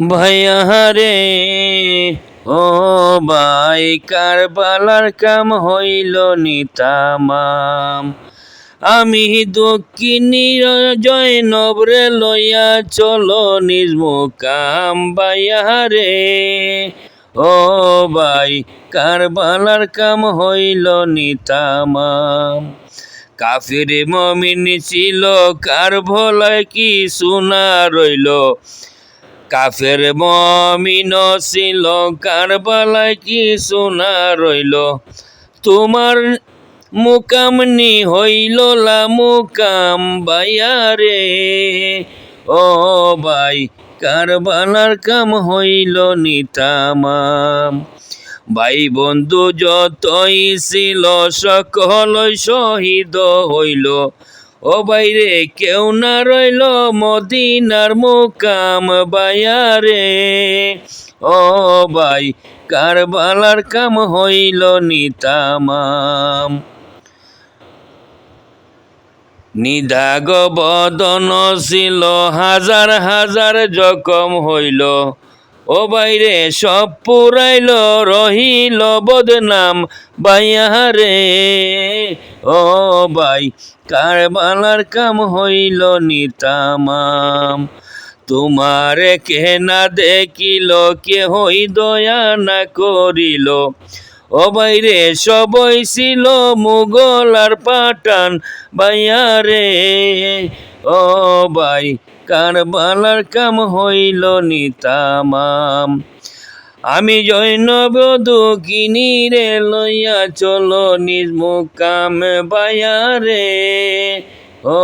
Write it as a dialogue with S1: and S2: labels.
S1: ভাইয়া রে ও ভাই, কারবালার কাম হইল নিতামাম। আমি দক্ষিণী জয়নবরে লইয়া চলো নিজ মুকাম। ভাইয়া রে ও ভাই, কারবালার কাম হইল নিতামাম। কাফির মমিন ছিল কার ভলায় কি শোনা রইল, কাফের মমিন ছিল কারবালায় কি শোনা রইল। তোমার মুকামনি হইল লা মুকাম। ভাইয়া রে ও ভাই, কারবালার কাম হইল নিতামাম। ভাই বন্ধু যতই ছিল সকলই শহীদ হইল। ও বাইরে কেউ না রইল মদিনার মুকাম। ভাইয়া রে ও ভাই, কারবালার কাম হইল নিতামাম। নিদাগ বদন ছিল হাজার হাজার জখম হইল। ও বাইরে সব পুরাইল রহিল বদনাম। ভাইয়া রে ও ভাই, কারবালার কাম হইল নিতামাম। তোমারে কে না দেখিল, কেহই দয়া না করিল। ও বাইরে সবই ছিল মুঘল আর পাঠান। ভাইয়া রে ও ভাই, কারবালার কাম হইল নিতামাম। আমি জৈনব দক্ষিণী রে লইয়া চলো নিজ মুকাম। ভাইয়া রে ও